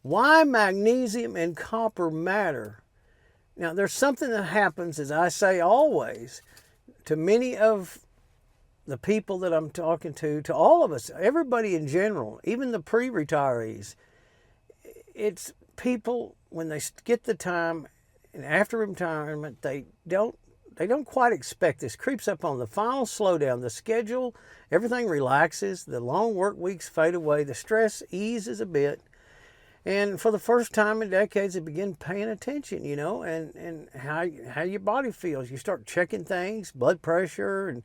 Why magnesium and copper matter. Now, there's something that happens, as I say always, to many of the people that I'm talking to all of us, everybody in general, even the pre-retirees. It's people, when they get the time and after retirement, they don't quite expect this. Creeps up on the final slowdown, the schedule, everything relaxes, the long work weeks fade away, the stress eases a bit. And for the first time in decades, they begin paying attention, and how your body feels. You start checking things, blood pressure, and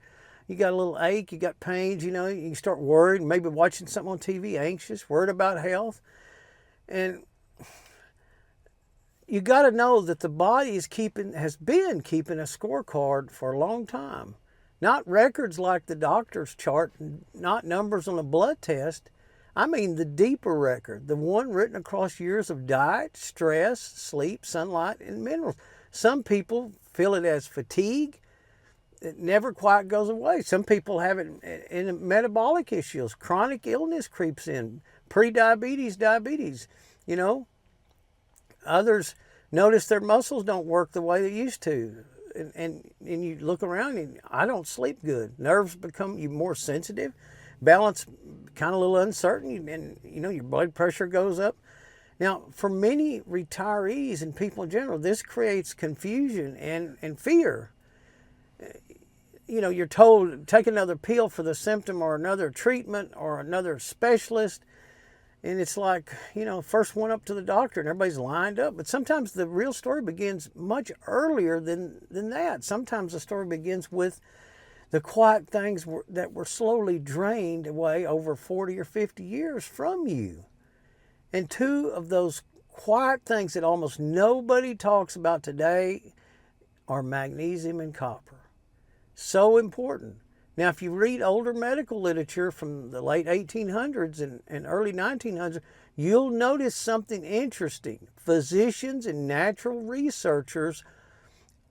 you got a little ache, you got pains, you start worried, maybe watching something on TV, anxious, worried about health. And you got to know that the body has been keeping a scorecard for a long time. Not records like the doctor's chart, not numbers on a blood test. I mean the deeper record, the one written across years of diet, stress, sleep, sunlight, and minerals. Some people feel it as fatigue. It never quite goes away. Some people have it in metabolic issues. Chronic illness creeps in. Pre-diabetes, diabetes. Others notice their muscles don't work the way they used to. And you look around and I don't sleep good. Nerves become more sensitive. Balance kind of a little uncertain, and your blood pressure goes up. Now, for many retirees and people in general, this creates confusion and fear. You're told take another pill for the symptom or another treatment or another specialist. And it's like, first one up to the doctor and everybody's lined up. But sometimes the real story begins much earlier than that. Sometimes the story begins with the quiet things that were slowly drained away over 40 or 50 years from you. And two of those quiet things that almost nobody talks about today are magnesium and copper. So important. Now, if you read older medical literature from the late 1800s and early 1900s, you'll notice something interesting. Physicians and natural researchers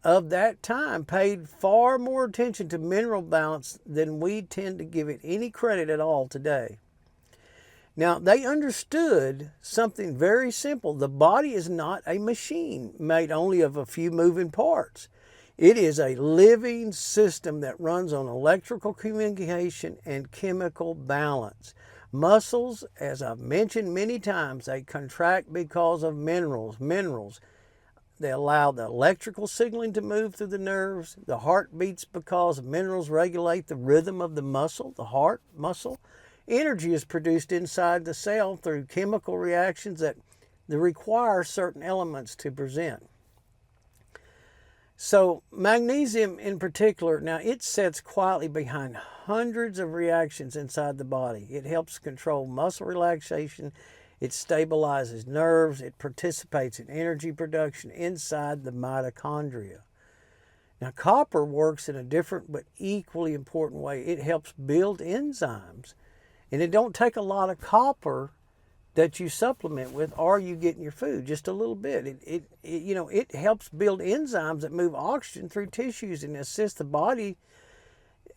of that time paid far more attention to mineral balance than we tend to give it any credit at all today. Now, they understood something very simple. The body is not a machine made only of a few moving parts. It is a living system that runs on electrical communication and chemical balance. Muscles, as I've mentioned many times, they contract because of minerals. They allow the electrical signaling to move through the nerves. The heart beats because minerals regulate the rhythm of the muscle, the heart muscle. Energy is produced inside the cell through chemical reactions that require certain elements to present. So magnesium in particular, now it sits quietly behind hundreds of reactions inside the body. It helps control muscle relaxation. It stabilizes nerves. It participates in energy production inside the mitochondria. Now, copper works in a different but equally important way. It helps build enzymes. And it don't take a lot of copper that you supplement with or you get in your food, just a little bit. It helps build enzymes that move oxygen through tissues and assist the body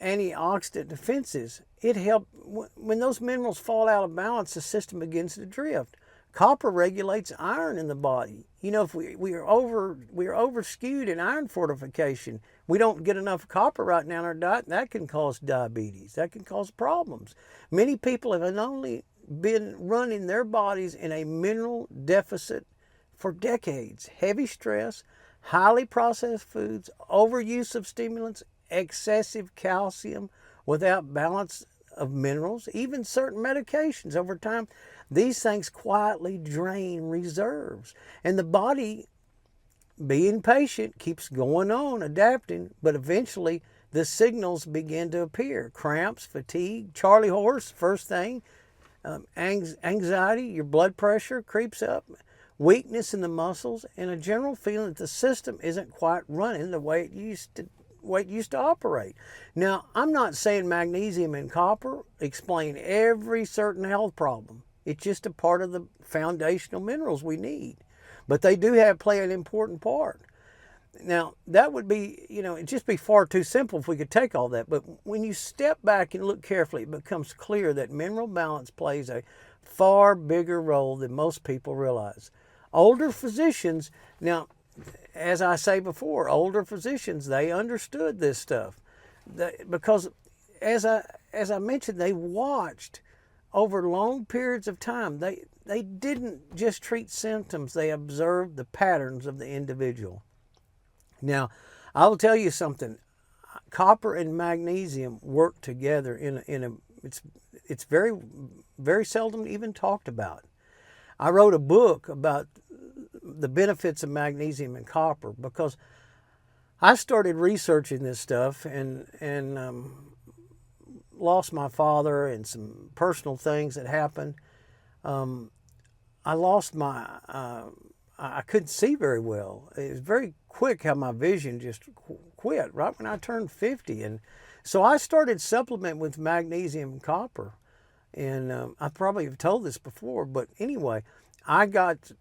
antioxidant defenses. It helps when those minerals fall out of balance, the system begins to drift. Copper regulates iron in the body. If we are over skewed in iron fortification, we don't get enough copper right now in our diet, and that can cause diabetes. That can cause problems. Many people have only been running their bodies in a mineral deficit for decades. Heavy stress, highly processed foods, overuse of stimulants, excessive calcium without balance of minerals, even certain medications over time. These things quietly drain reserves. And the body, being patient, keeps going on, adapting, but eventually the signals begin to appear. Cramps, fatigue, Charlie horse, first thing. Anxiety, your blood pressure creeps up, weakness in the muscles, and a general feeling that the system isn't quite running the way it used to operate. Now, I'm not saying magnesium and copper explain every certain health problem. It's just a part of the foundational minerals we need. But they do play an important part. Now, that would be, it'd just be far too simple if we could take all that. But when you step back and look carefully, it becomes clear that mineral balance plays a far bigger role than most people realize. Older physicians, now, as I say before, older physicians, they understood this stuff. Because as I mentioned, they watched over long periods of time. They didn't just treat symptoms, they observed the patterns of the individual. Now, I will tell you something. Copper and magnesium work together it's very seldom even talked about. I wrote a book about the benefits of magnesium and copper because I started researching this stuff and lost my father and some personal things that happened. I lost my, I couldn't see very well. It was very quick how my vision just quit right when I turned 50. And so I started supplementing with magnesium and copper. And I probably have told this before, but anyway, I got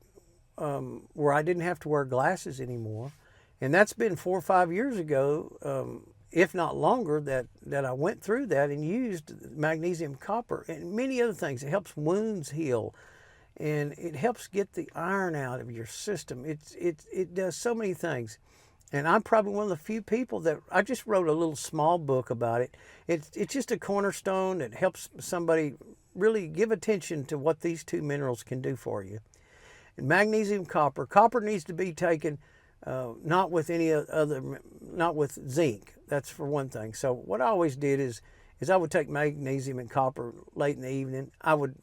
where I didn't have to wear glasses anymore. And that's been 4 or 5 years ago, if not longer, that I went through that and used magnesium, copper, and many other things. It helps wounds heal, and it helps get the iron out of your system. It does so many things. And I'm probably one of the few people that, I just wrote a little small book about it. It's just a cornerstone that helps somebody really give attention to what these two minerals can do for you. And magnesium, copper. Copper needs to be taken not with any other, not with zinc. That's for one thing. So what I always did is I would take magnesium and copper late in the evening. I would,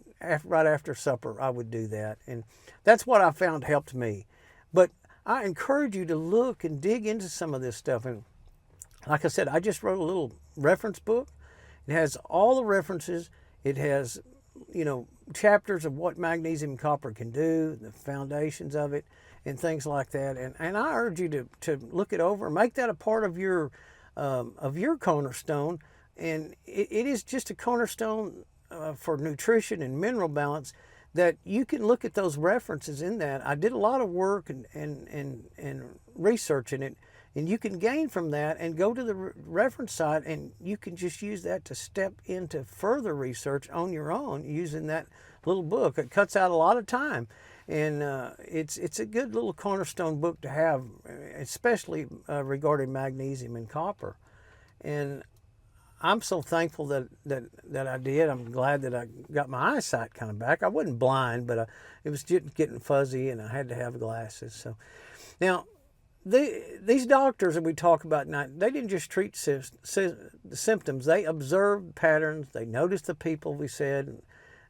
right after supper, I would do that. And that's what I found helped me. But I encourage you to look and dig into some of this stuff. And like I said, I just wrote a little reference book. It has all the references. It has, chapters of what magnesium and copper can do, the foundations of it, and things like that. And I urge you to look it over, make that a part of your cornerstone. And it is just a cornerstone for nutrition and mineral balance, that you can look at those references in that. I did a lot of work and research in it, and you can gain from that and go to the reference site, and you can just use that to step into further research on your own using that little book. It cuts out a lot of time, and it's a good little cornerstone book to have, especially regarding magnesium and copper. And I'm so thankful that I did. I'm glad that I got my eyesight kind of back. I wasn't blind, but it was just getting fuzzy, and I had to have glasses. So now, these doctors that we talk about now, they didn't just treat the symptoms. They observed patterns. They noticed the people, we said.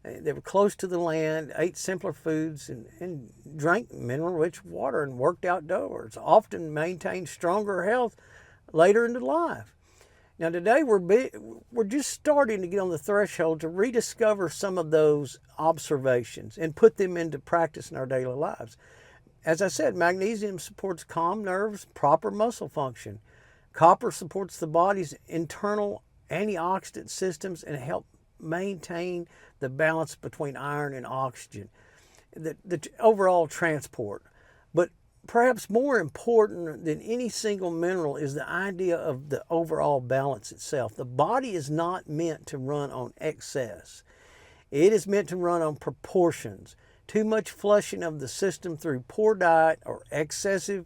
They were close to the land, ate simpler foods, and drank mineral-rich water and worked outdoors, often maintained stronger health later into life. Now today we're just starting to get on the threshold to rediscover some of those observations and put them into practice in our daily lives. As I said, magnesium supports calm nerves, proper muscle function. Copper supports the body's internal antioxidant systems and help maintain the balance between iron and oxygen, the overall transport. But perhaps more important than any single mineral is the idea of the overall balance itself. The body is not meant to run on excess. It is meant to run on proportions. Too much flushing of the system through poor diet or excessive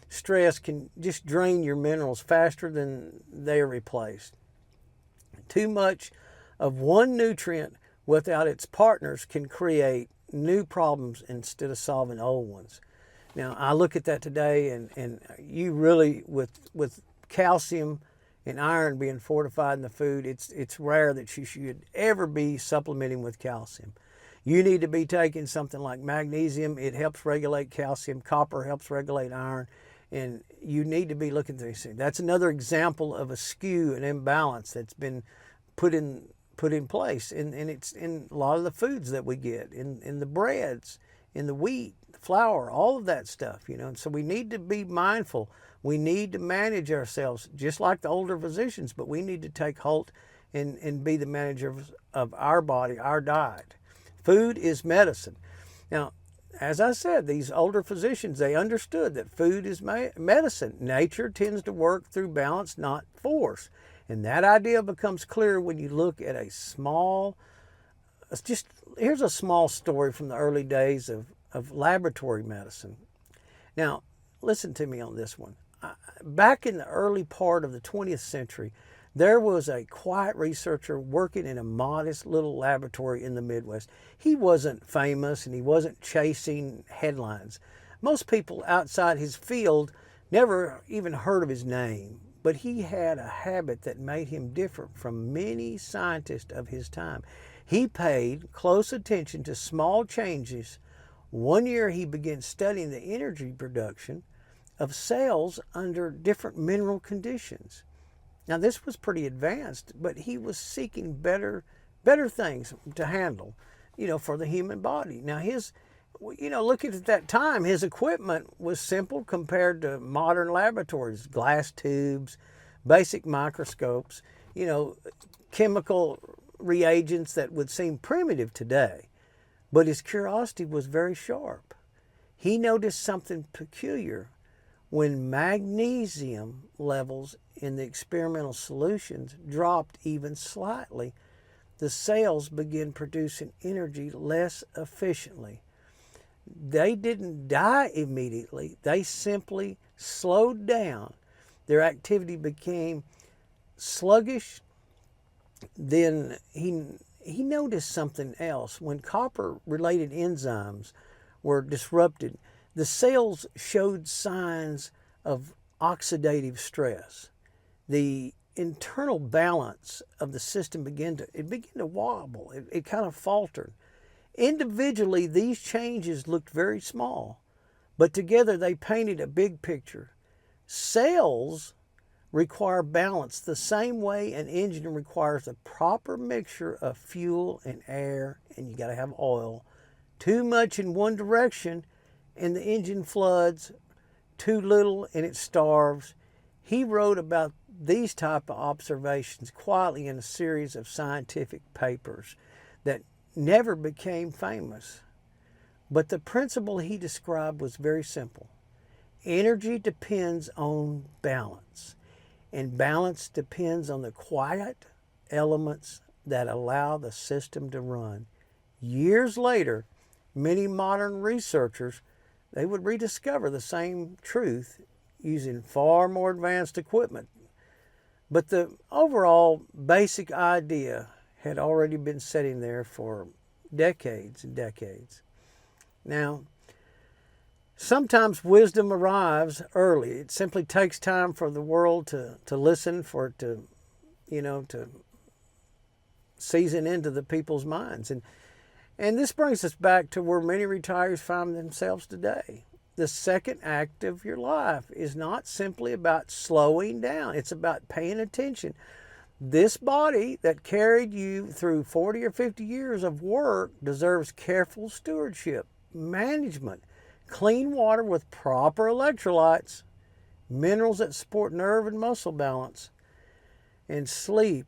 stress can just drain your minerals faster than they are replaced. Too much of one nutrient without its partners can create new problems instead of solving old ones. Now, I look at that today, and you really, with calcium and iron being fortified in the food, it's rare that you should ever be supplementing with calcium. You need to be taking something like magnesium. It helps regulate calcium. Copper helps regulate iron. And you need to be looking at these things. That's another example of a skew, an imbalance that's been put in place. And it's in a lot of the foods that we get, in the breads, in the wheat, the flour, all of that stuff, And so we need to be mindful. We need to manage ourselves just like the older physicians, but we need to take hold and be the manager of our body, our diet. Food is medicine. Now, as I said, these older physicians, they understood that food is medicine. Nature tends to work through balance, not force. And that idea becomes clear when you look at a small just here's a small story from the early days of laboratory medicine. Now, listen to me on this one. Back in the early part of the 20th century, there was a quiet researcher working in a modest little laboratory in the Midwest. He wasn't famous and he wasn't chasing headlines. Most people outside his field never even heard of his name, but he had a habit that made him different from many scientists of his time. He paid close attention to small changes. One year he began studying the energy production of cells under different mineral conditions. Now this was pretty advanced, but he was seeking better things to handle, for the human body. Now looking at that time, his equipment was simple compared to modern laboratories: glass tubes, basic microscopes, chemical reagents that would seem primitive today. But his curiosity was very sharp. He noticed something peculiar. When magnesium levels in the experimental solutions dropped even slightly, the cells began producing energy less efficiently. They didn't die immediately. They simply slowed down. Their activity became sluggish. Then he noticed something else. When copper-related enzymes were disrupted, the cells showed signs of oxidative stress. The internal balance of the system began to wobble. It kind of faltered. Individually, these changes looked very small, but together they painted a big picture. Cells require balance the same way an engine requires a proper mixture of fuel and air, and you got to have oil. Too much in one direction and the engine floods, too little and it starves. He wrote about these type of observations quietly in a series of scientific papers that never became famous. But the principle he described was very simple. Energy depends on balance, and balance depends on the quiet elements that allow the system to run. Years later, many modern researchers, they would rediscover the same truth using far more advanced equipment. But the overall basic idea had already been sitting there for decades and decades. Now, sometimes wisdom arrives early. It simply takes time for the world to listen, for it to, to season into the people's minds. And this brings us back to where many retirees find themselves today. The second act of your life is not simply about slowing down. It's about paying attention. This body that carried you through 40 or 50 years of work deserves careful stewardship, management, clean water with proper electrolytes, minerals that support nerve and muscle balance, and sleep.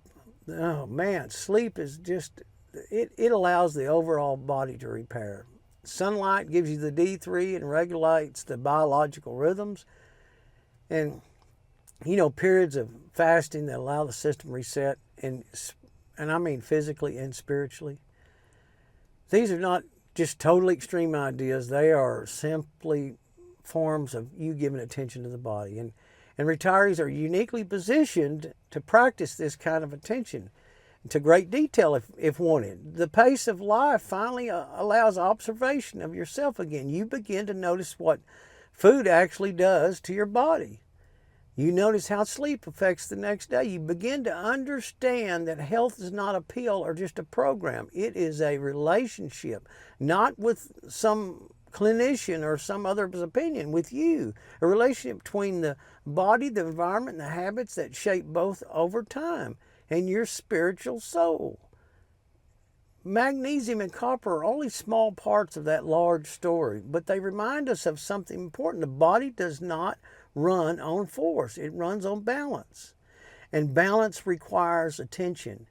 Oh man, sleep is just, it allows the overall body to repair. Sunlight gives you the D3 and regulates the biological rhythms. And, periods of fasting that allow the system to reset, and I mean physically and spiritually. These are not just totally extreme ideas. They are simply forms of you giving attention to the body. And retirees are uniquely positioned to practice this kind of attention to great detail if wanted. The pace of life finally allows observation of yourself again. You begin to notice what food actually does to your body. You notice how sleep affects the next day. You begin to understand that health is not a pill or just a program. It is a relationship, not with some clinician or some other's opinion, with you. A relationship between the body, the environment, and the habits that shape both over time, and your spiritual soul. Magnesium and copper are only small parts of that large story, but they remind us of something important. The body does not run on force. It runs on balance. And balance requires attention.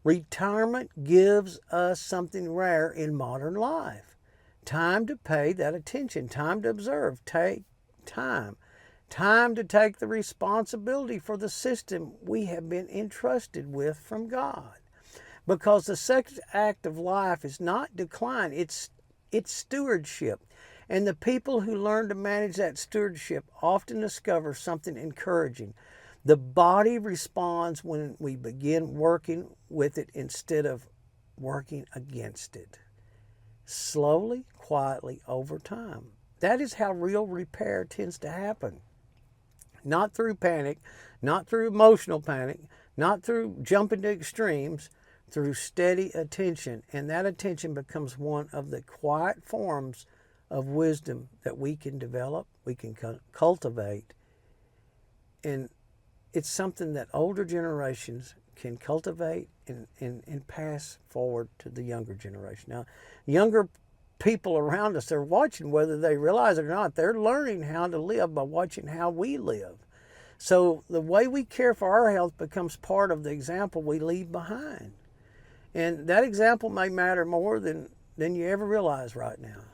Retirement gives us something rare in modern life. Time to pay that attention. Time to observe. Take time. Time to take the responsibility for the system we have been entrusted with from God. Because the second act of life is not decline, it's stewardship. And the people who learn to manage that stewardship often discover something encouraging. The body responds when we begin working with it instead of working against it. Slowly, quietly, over time. That is how real repair tends to happen. Not through panic, not through emotional panic, not through jumping to extremes, through steady attention. And that attention becomes one of the quiet forms of wisdom that we can develop, we can cultivate. And it's something that older generations can cultivate and pass forward to the younger generation. Now, younger people around us, they're watching, whether they realize it or not, they're learning how to live by watching how we live. So the way we care for our health becomes part of the example we leave behind. And that example may matter more than you ever realize right now.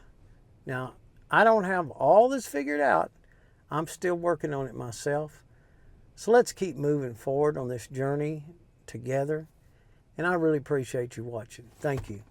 Now, I don't have all this figured out. I'm still working on it myself. So let's keep moving forward on this journey together. And I really appreciate you watching. Thank you.